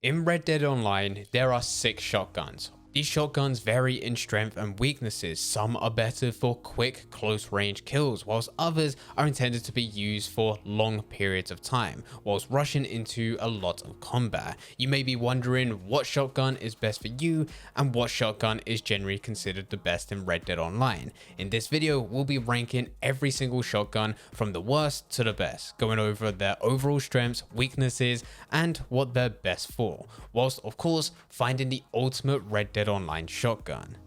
In Red Dead Online, there are 6 shotguns. These shotguns vary in strength and weaknesses. Some are better for quick, close range kills, whilst others are intended to be used for long periods of time, whilst rushing into a lot of combat. You may be wondering what shotgun is best for you and what shotgun is generally considered the best in Red Dead Online. In this video, we'll be ranking every single shotgun from the worst to the best, going over their overall strengths, weaknesses, and what they're best for, whilst of course finding the ultimate Red Dead Online shotgun.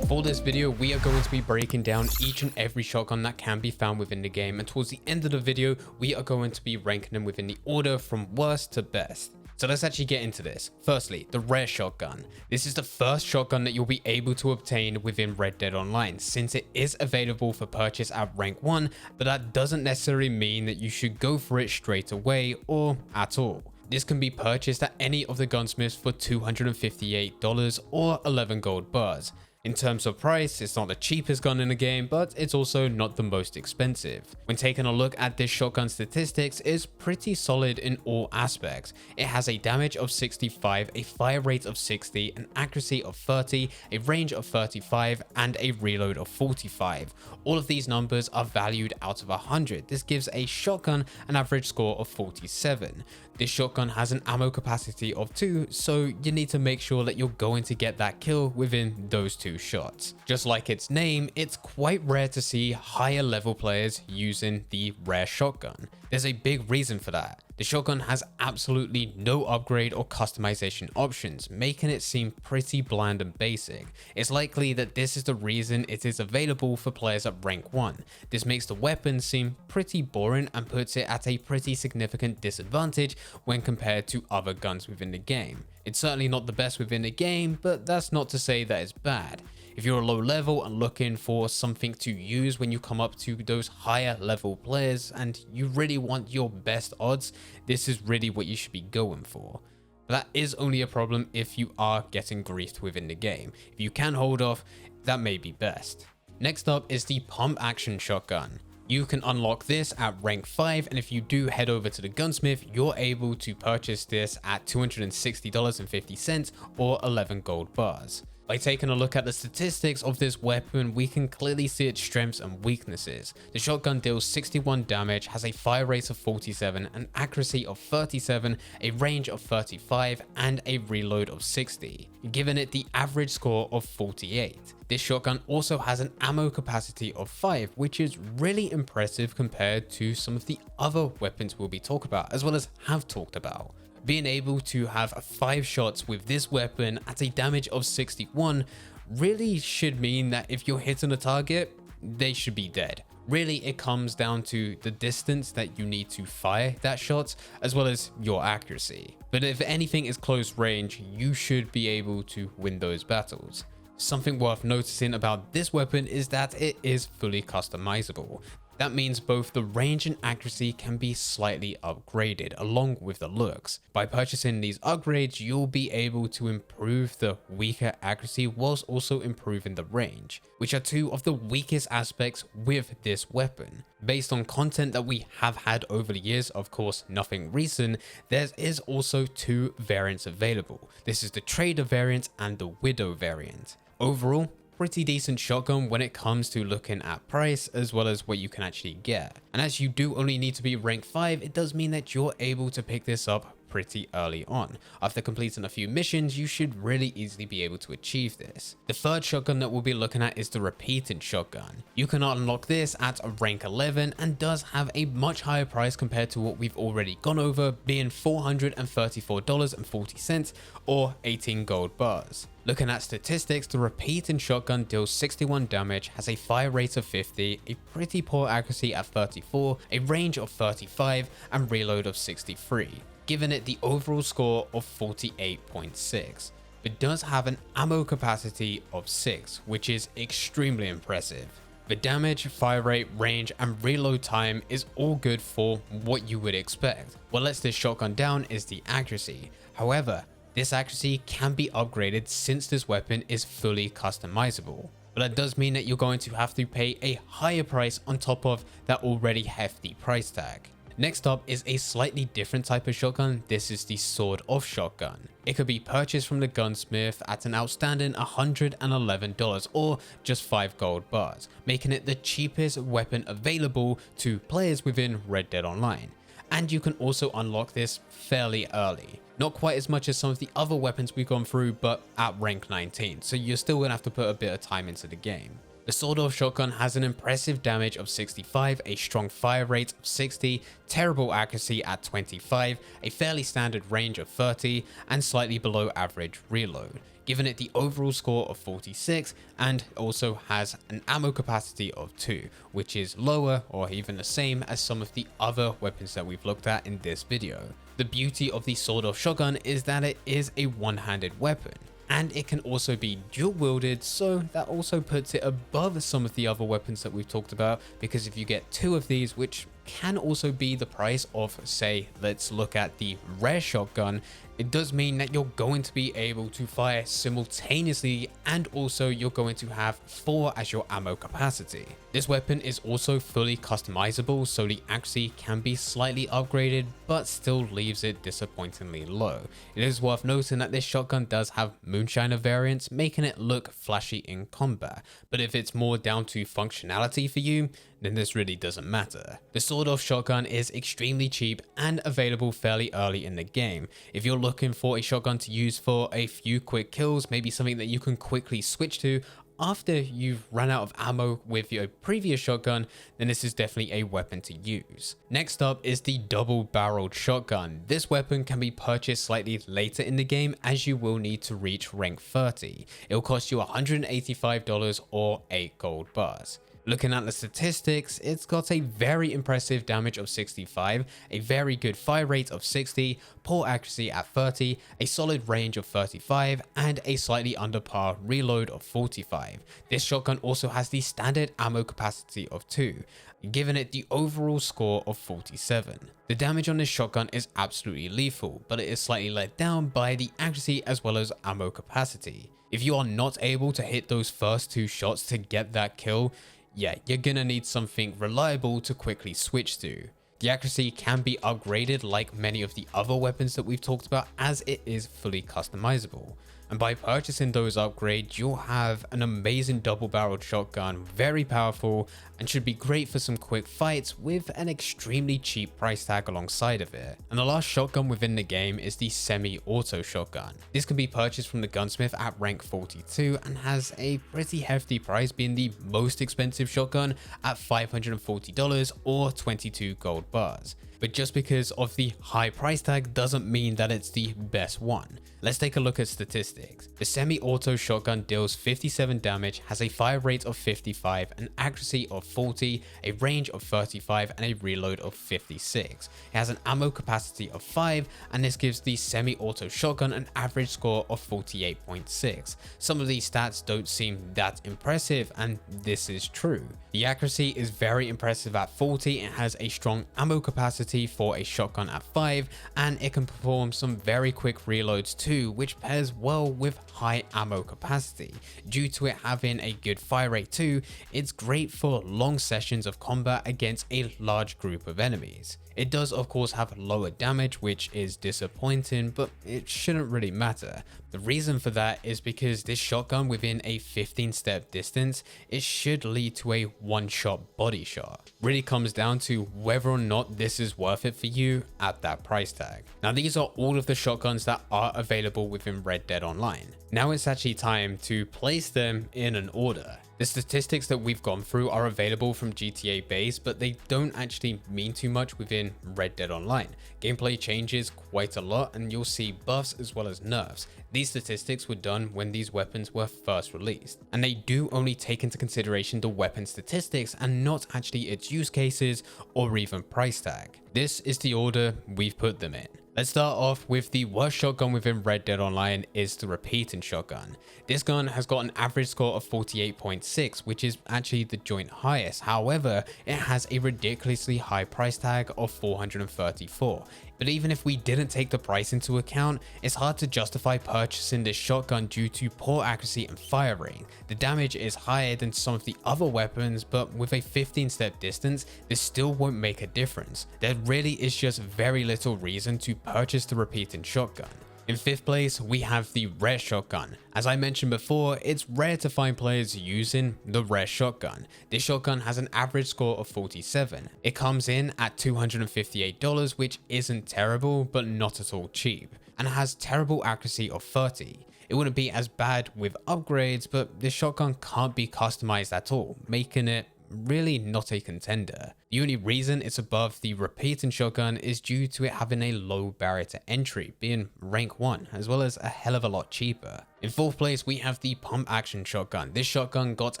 For this video, we are going to be breaking down each and every shotgun that can be found within the game, and towards the end of the video, we are going to be ranking them within the order from worst to best. So let's actually get into this. Firstly, the rare shotgun. This is the first shotgun that you'll be able to obtain within Red Dead Online, since it is available for purchase at rank 1, but that doesn't necessarily mean that you should go for it straight away or at all. This can be purchased at any of the gunsmiths for $258 or 11 gold bars. In terms of price, it's not the cheapest gun in the game, but it's also not the most expensive. When taking a look at this shotgun statistics, it's pretty solid in all aspects. It has a damage of 65, a fire rate of 60, an accuracy of 30, a range of 35, and a reload of 45. All of these numbers are valued out of 100. This gives a shotgun an average score of 47. This shotgun has an ammo capacity of 2, so you need to make sure that you're going to get that kill within those 2 shots. Just like its name, it's quite rare to see higher level players using the rare shotgun. There's a big reason for that. The shotgun has absolutely no upgrade or customization options, making it seem pretty bland and basic. It's likely that this is the reason it is available for players at rank 1. This makes the weapon seem pretty boring and puts it at a pretty significant disadvantage when compared to other guns within the game. It's certainly not the best within the game, but that's not to say that it's bad. If you're a low level and looking for something to use when you come up to those higher level players and you really want your best odds, this is really what you should be going for. But that is only a problem if you are getting griefed within the game. If you can hold off, that may be best. Next up is the pump action shotgun. You can unlock this at rank 5, and if you do head over to the gunsmith, you're able to purchase this at $260.50 or 11 gold bars. By taking a look at the statistics of this weapon, we can clearly see its strengths and weaknesses. The shotgun deals 61 damage, has a fire rate of 47, an accuracy of 37, a range of 35, and a reload of 60, giving it the average score of 48. This shotgun also has an ammo capacity of 5, which is really impressive compared to some of the other weapons we'll be talking about, as well as have talked about. Being able to have 5 shots with this weapon at a damage of 61 really should mean that if you're hitting a target, they should be dead. Really, it comes down to the distance that you need to fire that shot, as well as your accuracy. But if anything is close range, you should be able to win those battles. Something worth noticing about this weapon is that it is fully customizable. That means both the range and accuracy can be slightly upgraded along with the looks. By purchasing these upgrades, you'll be able to improve the weaker accuracy whilst also improving the range, which are 2 of the weakest aspects with this weapon. Based on content that we have had over the years, of course nothing recent, there is also 2 variants available. This is the Trader variant and the Widow variant. Overall, pretty decent shotgun when it comes to looking at price as well as what you can actually get. And as you do only need to be rank 5, it does mean that you're able to pick this up pretty early on. After completing a few missions, you should really easily be able to achieve this. The third shotgun that we'll be looking at is the repeating shotgun. You can unlock this at rank 11 and does have a much higher price compared to what we've already gone over, being $434.40 or 18 gold bars. Looking at statistics, the repeating shotgun deals 61 damage, has a fire rate of 50, a pretty poor accuracy at 34, a range of 35, and reload of 63, giving it the overall score of 48.6. It does have an ammo capacity of 6, which is extremely impressive. The damage, fire rate, range, and reload time is all good for what you would expect. What lets this shotgun down is the accuracy. However, this accuracy can be upgraded since this weapon is fully customizable. but that does mean that you're going to have to pay a higher price on top of that already hefty price tag. Next up is a slightly different type of shotgun. This is the sawed-off shotgun. It could be purchased from the gunsmith at an outstanding $111 or just 5 gold bars, making it the cheapest weapon available to players within Red Dead Online. And you can also unlock this fairly early. Not quite as much as some of the other weapons we've gone through, but at rank 19, so you're still going to have to put a bit of time into the game. The sawed-off shotgun has an impressive damage of 65, a strong fire rate of 60, terrible accuracy at 25, a fairly standard range of 30, and slightly below average reload, giving it the overall score of 46, and also has an ammo capacity of 2, which is lower or even the same as some of the other weapons that we've looked at in this video. The beauty of the sawed-off shotgun is that it is a one-handed weapon, and it can also be dual wielded, so that also puts it above some of the other weapons that we've talked about, because if you get 2 of these, which can also be the price of, say, let's look at the rare shotgun, it does mean that you're going to be able to fire simultaneously, and also you're going to have 4 as your ammo capacity. This weapon is also fully customizable, so the accuracy can be slightly upgraded, but still leaves it disappointingly low. It is worth noting that this shotgun does have moonshiner variants, making it look flashy in combat, but if it's more down to functionality for you, then this really doesn't matter. The sawed-off shotgun is extremely cheap and available fairly early in the game. If you're looking for a shotgun to use for a few quick kills, maybe something that you can quickly switch to after you've run out of ammo with your previous shotgun, then this is definitely a weapon to use. Next up is the double-barreled shotgun. This weapon can be purchased slightly later in the game, as you will need to reach rank 30. It will cost you $185 or 8 gold bars. Looking at the statistics, it's got a very impressive damage of 65, a very good fire rate of 60, poor accuracy at 30, a solid range of 35, and a slightly under par reload of 45. This shotgun also has the standard ammo capacity of 2, giving it the overall score of 47. The damage on this shotgun is absolutely lethal, but it is slightly let down by the accuracy as well as ammo capacity. If you are not able to hit those first 2 shots to get that kill, yeah, you're gonna need something reliable to quickly switch to. The accuracy can be upgraded like many of the other weapons that we've talked about, as it is fully customizable. And by purchasing those upgrades, you'll have an amazing double-barreled shotgun, very powerful, and should be great for some quick fights with an extremely cheap price tag alongside of it. And the last shotgun within the game is the semi-auto shotgun. This can be purchased from the gunsmith at rank 42 and has a pretty hefty price, being the most expensive shotgun at $540 or 22 gold bars. But just because of the high price tag doesn't mean that it's the best one. Let's take a look at statistics. The semi-auto shotgun deals 57 damage, has a fire rate of 55, an accuracy of 40, a range of 35, and a reload of 56. It has an ammo capacity of 5, and this gives the semi-auto shotgun an average score of 48.6. Some of these stats don't seem that impressive, and this is true. The accuracy is very impressive at 40, it has a strong ammo capacity for a shotgun at 5, and it can perform some very quick reloads too, which pairs well with high ammo capacity. Due to it having a good fire rate too, it's great for long sessions of combat against a large group of enemies. It does of course have lower damage, which is disappointing, but it shouldn't really matter. The reason for that is because this shotgun within a 15-step distance, it should lead to a one-shot body shot. Really comes down to whether or not this is worth it for you at that price tag. Now these are all of the shotguns that are available within Red Dead Online. Now it's actually time to place them in an order. The statistics that we've gone through are available from GTA base, but they don't actually mean too much within Red Dead Online. Gameplay changes quite a lot and you'll see buffs as well as nerfs. These statistics were done when these weapons were first released, and they do only take into consideration the weapon statistics and not actually its use cases or even price tag. This is the order we've put them in. Let's start off with the worst shotgun within Red Dead Online is the repeating shotgun. This gun has got an average score of 48.6, which is actually the joint highest. However, it has a ridiculously high price tag of $434. But even if we didn't take the price into account, it's hard to justify purchasing this shotgun due to poor accuracy and firing. The damage is higher than some of the other weapons, but with a 15-step distance, this still won't make a difference. There really is just very little reason to purchase the repeating shotgun. In 5th place, we have the rare shotgun. As I mentioned before, it's rare to find players using the rare shotgun. This shotgun has an average score of 47. It comes in at $258, which isn't terrible, but not at all cheap, and has terrible accuracy of 30. It wouldn't be as bad with upgrades, but this shotgun can't be customized at all, making it really not a contender. The only reason it's above the repeating shotgun is due to it having a low barrier to entry, being rank 1, as well as a hell of a lot cheaper. In 4th place, we have the pump action shotgun. This shotgun got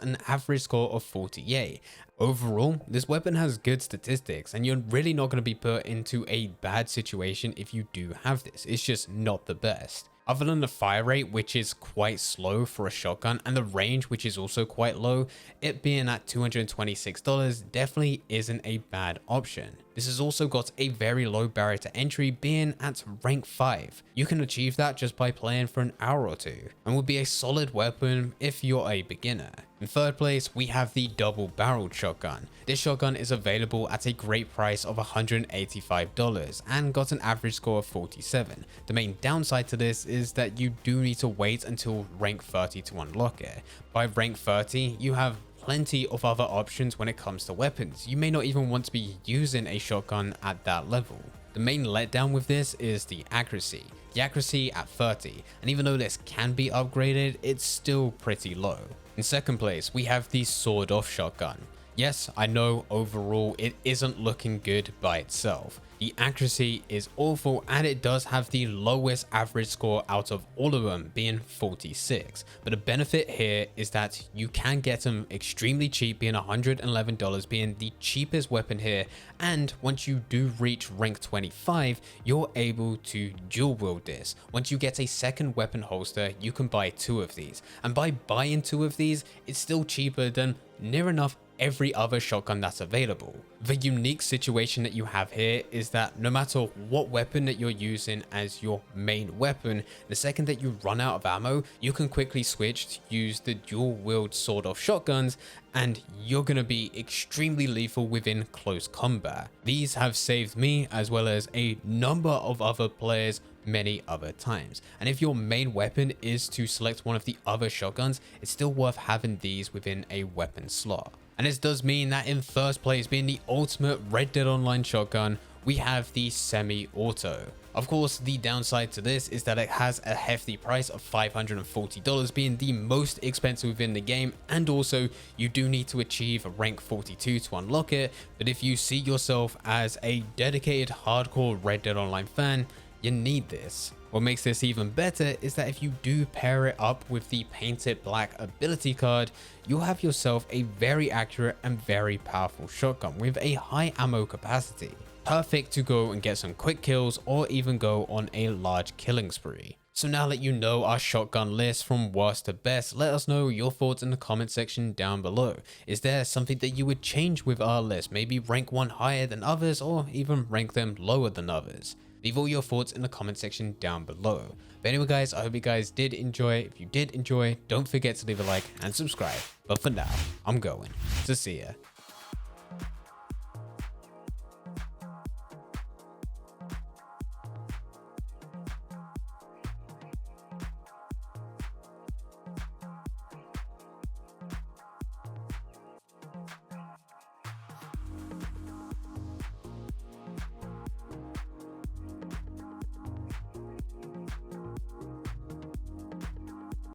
an average score of 48. Overall, this weapon has good statistics, and you're really not going to be put into a bad situation if you do have this. It's just not the best. Other than the fire rate, which is quite slow for a shotgun, and the range, which is also quite low, it being at $226 definitely isn't a bad option. This has also got a very low barrier to entry, being at rank 5. You can achieve that just by playing for an hour or two, and would be a solid weapon if you're a beginner. In 3rd place, we have the double barreled shotgun. This shotgun is available at a great price of $185 and got an average score of 47. The main downside to this is that you do need to wait until rank 30 to unlock it. By rank 30, you have plenty of other options when it comes to weapons. You may not even want to be using a shotgun at that level. The main letdown with this is the accuracy. The accuracy at 30, and even though this can be upgraded, it's still pretty low. In 2nd place, we have the sawed off shotgun. Yes, I know overall it isn't looking good by itself. The accuracy is awful, and it does have the lowest average score out of all of them, being 46. But the benefit here is that you can get them extremely cheap, being $111 being the cheapest weapon here. And once you do reach rank 25, you're able to dual wield this. Once you get a second weapon holster, you can buy 2 of these. And by buying 2 of these, it's still cheaper than near enough every other shotgun that's available. The unique situation that you have here is that no matter what weapon that you're using as your main weapon, the second that you run out of ammo, you can quickly switch to use the dual wield sawed off shotguns, and you're going to be extremely lethal within close combat. These have saved me as well as a number of other players many other times. And if your main weapon is to select one of the other shotguns, it's still worth having these within a weapon slot. And this does mean that in 1st place, being the ultimate Red Dead Online shotgun, we have the semi-auto. Of course, the downside to this is that it has a hefty price of $540, being the most expensive within the game, and also you do need to achieve rank 42 to unlock it. But if you see yourself as a dedicated hardcore Red Dead Online fan, you need this. What makes this even better is that if you do pair it up with the painted black ability card, you'll have yourself a very accurate and very powerful shotgun with a high ammo capacity. Perfect to go and get some quick kills or even go on a large killing spree. So now that you know our shotgun list from worst to best, let us know your thoughts in the comment section down below. Is there something that you would change with our list? Maybe rank one higher than others, or even rank them lower than others? Leave all your thoughts in the comment section down below. But anyway guys, I hope you guys did enjoy. If you did enjoy, don't forget to leave a like and subscribe. But for now, I'm going to see ya.